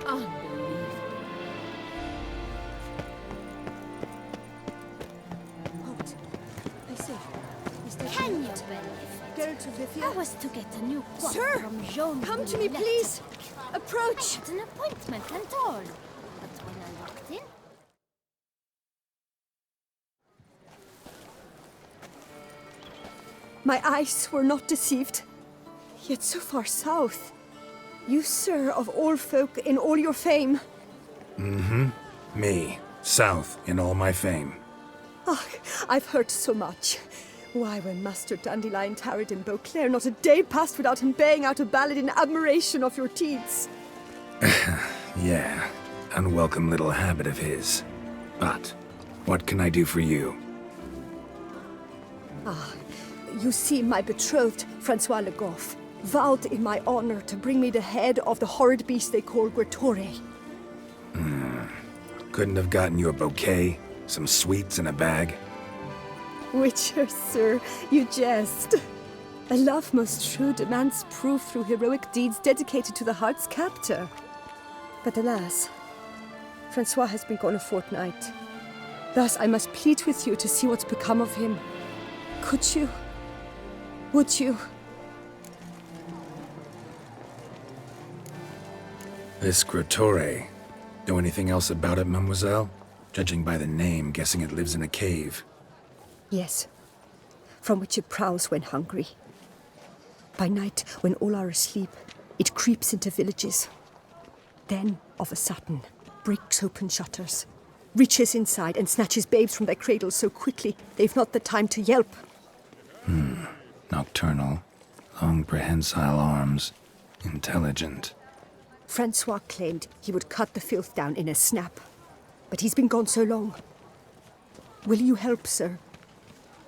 Unbelievable. Halt. I say, Mr. Can you Geralt. believe it? Geralt of Rivia. I was to get a new quote Sir, from Jean come to me, Boulette. please. I Approach. had an appointment and all. But when I walked in, My eyes were not deceived. Yet so far south. You, sir, of all folk in all your fame. Me, south in all my fame. Ah, I've heard so much. Why, when Master Dandelion tarried in Beauclair, not a day passed without him baying out a ballad in admiration of your deeds. Yeah, unwelcome little habit of his. But, what can I do for you? You see, my betrothed, Francois Le Goff, vowed in my honor to bring me the head of the horrid beast they call Gretore. Couldn't have gotten you a bouquet, some sweets in a bag? Witcher, sir, you jest. A love most true demands proof through heroic deeds dedicated to the heart's captor. But alas, Francois has been gone a fortnight. Thus I must plead with you to see what's become of him. Could you? Would you? This Gretore. Know anything else about it, mademoiselle? Judging by the name, guessing it lives in a cave. Yes, from which it prowls when hungry. By night, when all are asleep, it creeps into villages. Then, of a sudden, breaks open shutters, reaches inside and snatches babes from their cradles so quickly they've not the time to yelp. Nocturnal, long prehensile arms, intelligent. Francois claimed he would cut the filth down in a snap, but he's been gone so long. Will you help, sir?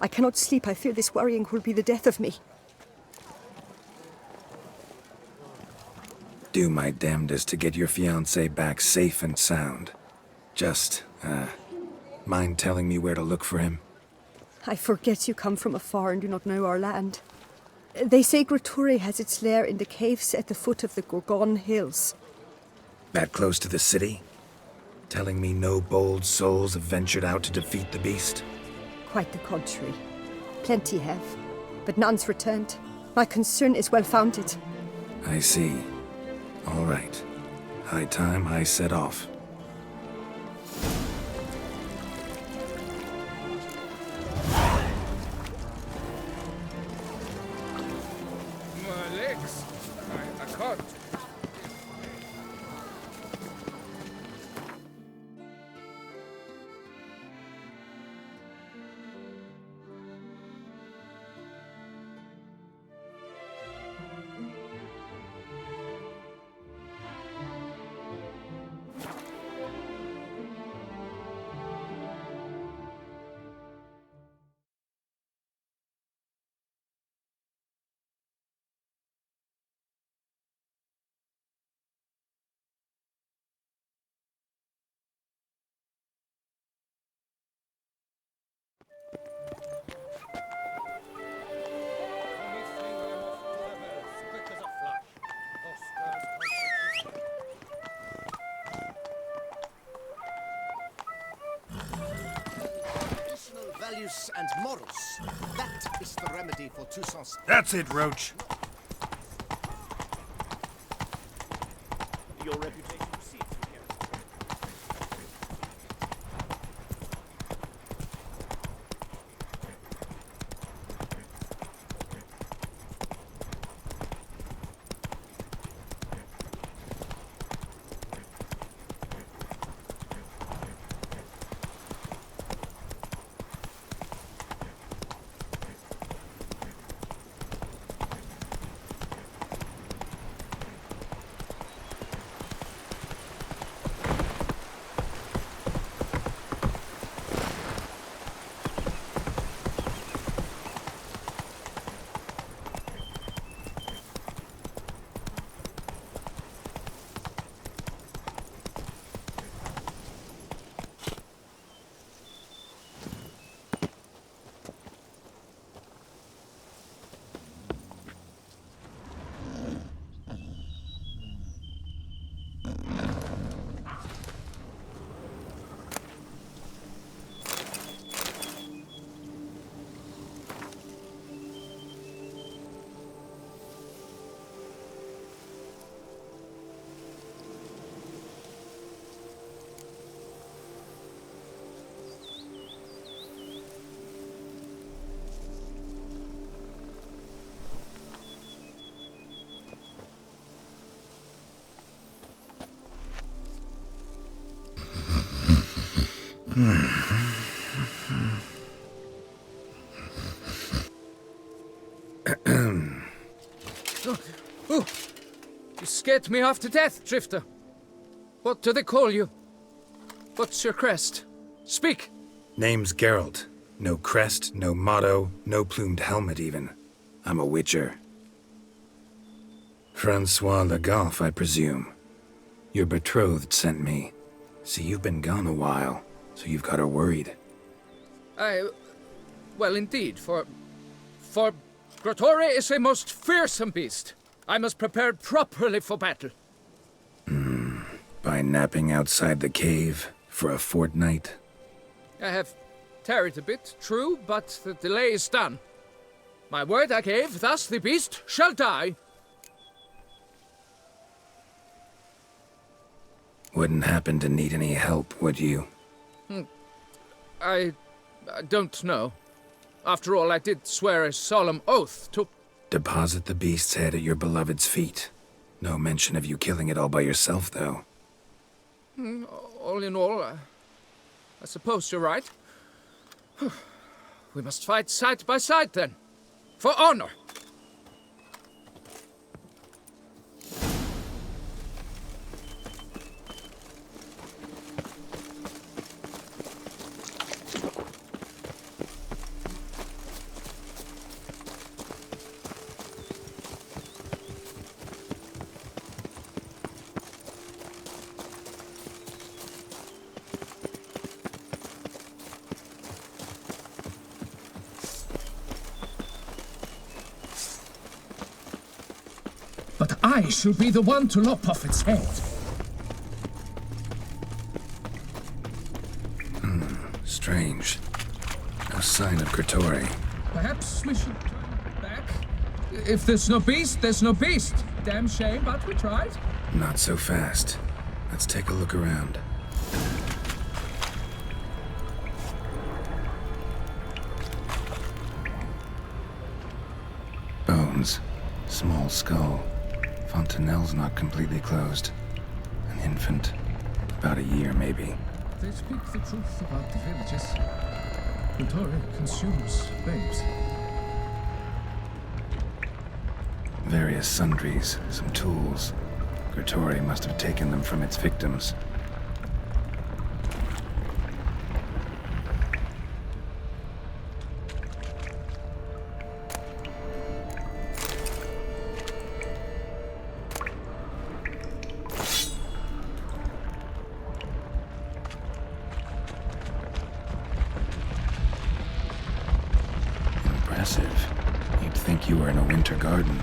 I cannot sleep. I fear this worrying will be the death of me. Do my damnedest to get your fiancé back safe and sound. Just, mind telling me where to look for him? I forget you come from afar and do not know our land. They say Gretore has its lair in the caves at the foot of the Gorgon Hills. That close to the city? Telling me no bold souls have ventured out to defeat the beast? Quite the contrary. Plenty have, but none's returned. My concern is well-founded. I see. All right. High time I set off. My legs. I can't. Values and morals. That is the remedy for Toussaint's. That's it, Roach. Your reputation precedes you here. Oh, you scared me half to death, Drifter. What do they call you? What's your crest? Speak! Name's Geralt. No crest, no motto, no plumed helmet even. I'm a witcher. Francois Le Goff, I presume. Your betrothed sent me. See, you've been gone a while, so you've got her worried. Well, indeed, for Grotore is a most fearsome beast. I must prepare properly for battle. By napping outside the cave for a fortnight? I have tarried a bit, true, but the delay is done. My word I gave, thus the beast shall die. Wouldn't happen to need any help, would you? I don't know. After all, I did swear a solemn oath to... Deposit the beast's head at your beloved's feet. No mention of you killing it all by yourself, though. All in all, I suppose you're right. We must fight side by side, then. For honor! But I shall be the one to lop off its head. Strange. No sign of Grotore. Perhaps we should turn back? If there's no beast, there's no beast. Damn shame, but we tried. Not so fast. Let's take a look around. Bones. Small skull. Fontanelle's not completely closed. An infant. About a year, maybe. They speak the truth about the villages. Grotore consumes babes. Various sundries, some tools. Grotore must have taken them from its victims. Impressive. You'd think you were in a winter garden.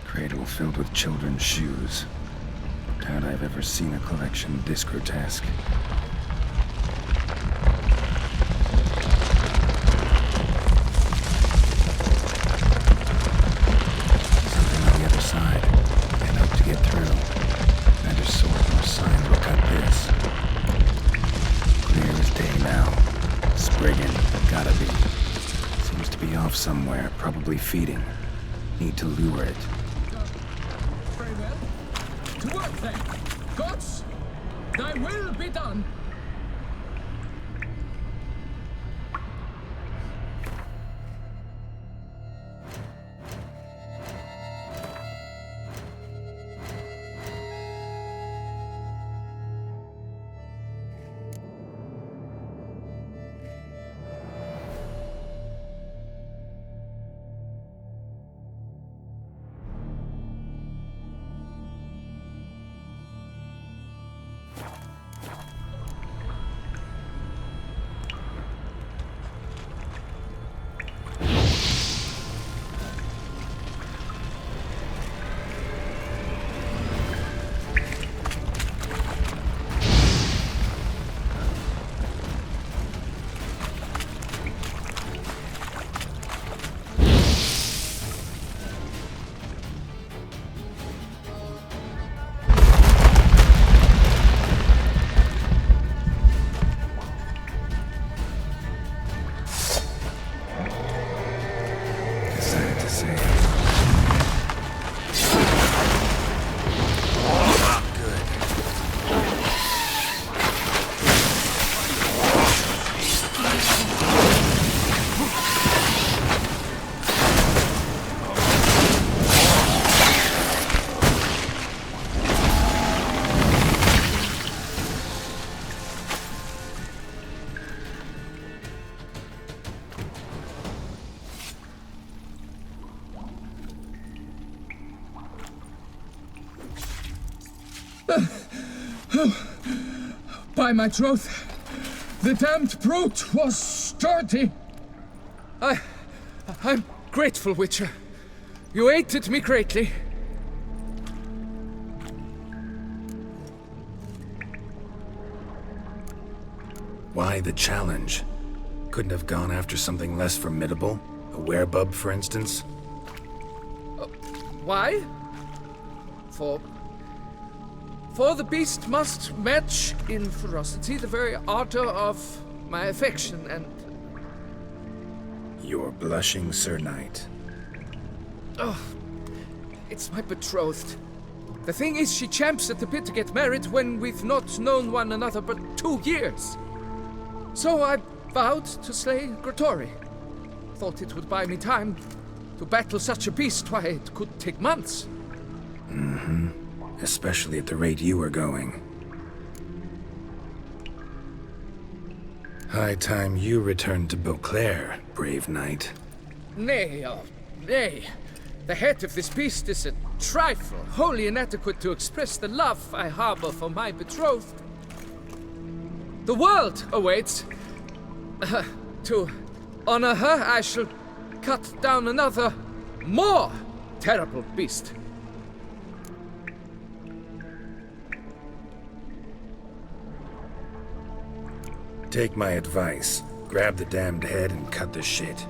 Cradle filled with children's shoes. Doubt I've ever seen a collection this grotesque. Something on the other side. I'd hope to get through. Neither sword nor sign will cut this. Clear as day now. Spriggan, gotta be. Seems to be off somewhere, probably feeding. Need to lure it. Very well. To work then. Gods, thy will be done. By my troth, the damned brute was sturdy. I'm grateful, Witcher. You aided me greatly. Why the challenge? Couldn't have gone after something less formidable? A werebub, for instance? Why? For the beast must match in ferocity the very ardor of my affection, and... You're blushing, Sir Knight. Oh, it's my betrothed. The thing is, she champs at the bit to get married when we've not known one another but 2 years. So I vowed to slay Grigori. Thought it would buy me time to battle such a beast. Why, it could take months. Mm-hmm. Especially at the rate you were going. High time you returned to Beauclair, brave knight. Nay, oh, nay. The head of this beast is a trifle, wholly inadequate to express the love I harbor for my betrothed. The world awaits. To honor her, I shall cut down another, more terrible beast. Take my advice. Grab the damned head and cut the shit.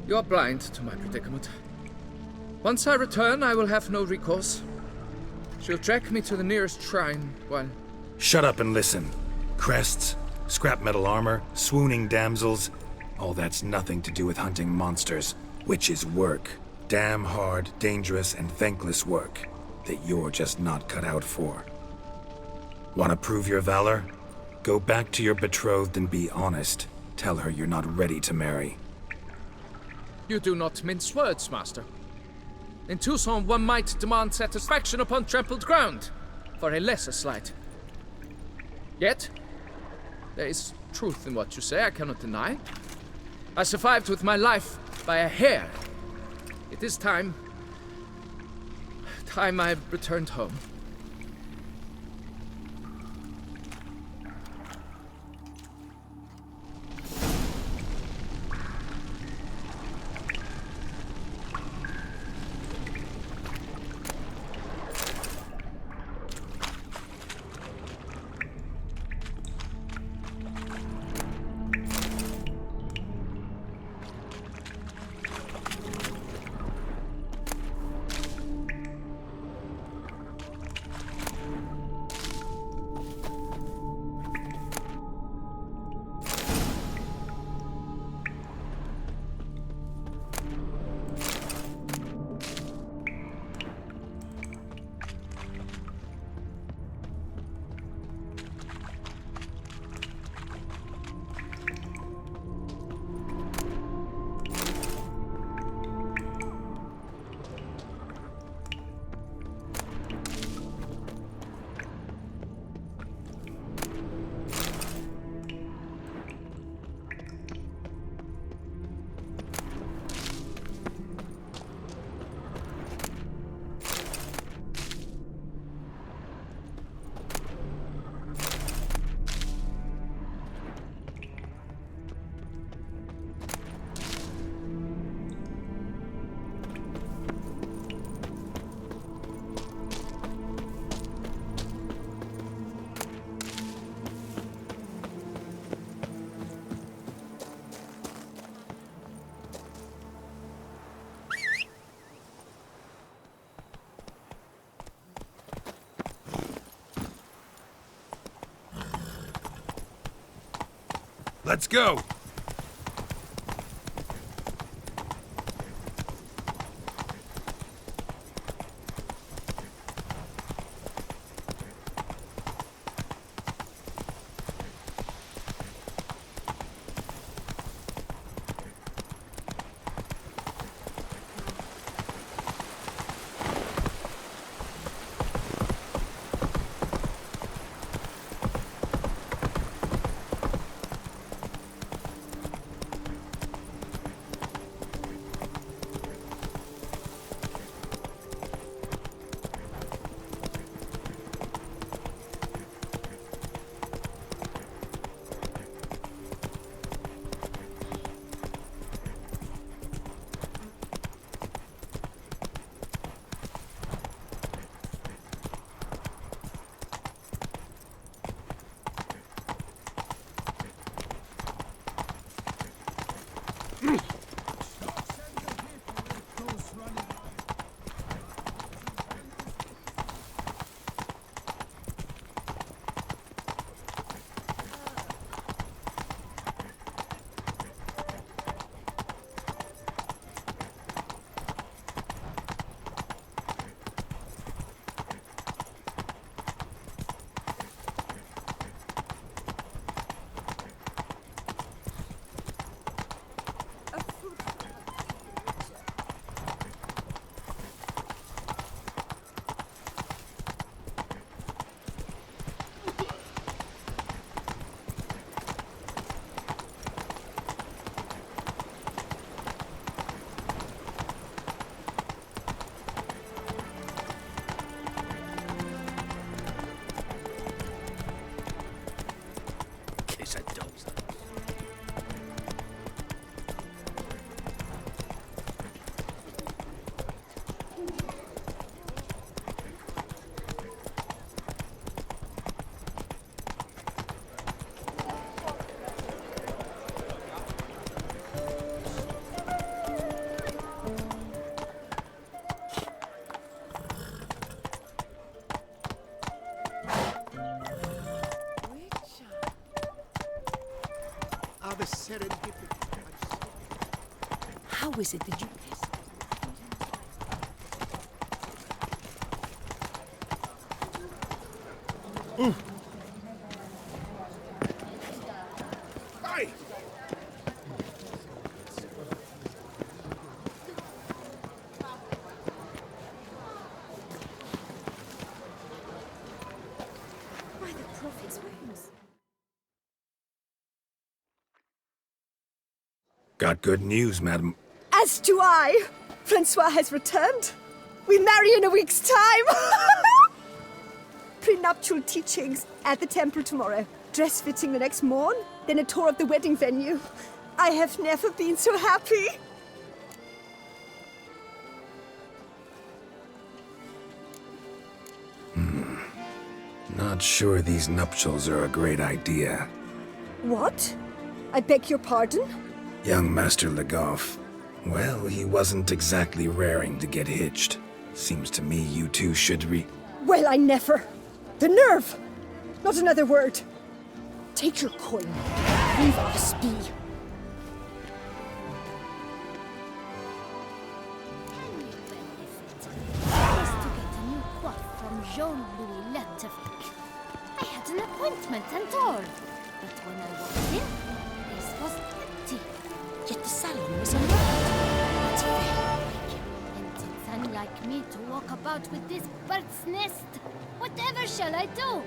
You're blind to my predicament. Once I return, I will have no recourse. She'll track me to the nearest shrine, while... Shut up and listen. Crests, scrap metal armor, swooning damsels. All that's nothing to do with hunting monsters, which is work. Damn hard, dangerous, and thankless work that you're just not cut out for. Want to prove your valor? Go back to your betrothed and be honest. Tell her you're not ready to marry. You do not mince words, master. In Tucson, one might demand satisfaction upon trampled ground for a lesser slight. Yet, there is truth in what you say, I cannot deny. I survived with my life by a hair. It is time I returned home. Let's go! is it that you... Aye! Why the prophet's wounds? Got good news, madam. As do I! Francois has returned. We marry in a week's time! Prenuptial teachings at the temple tomorrow. Dress fitting the next morn, then a tour of the wedding venue. I have never been so happy. Not sure these nuptials are a great idea. What? I beg your pardon? Young Master Legoff. Well, he wasn't exactly raring to get hitched. Seems to me you two should Well, I never. The nerve! Not another word. Take your coin. Leave us be. Can you benefit? I was to get a new coif from Jean-Louis Lettevic. I had an appointment and all. But when I walked in, the place was empty. Yet the salon was unlocked. It's very big. And it's unlike me to walk about with this bird's nest. Whatever shall I do?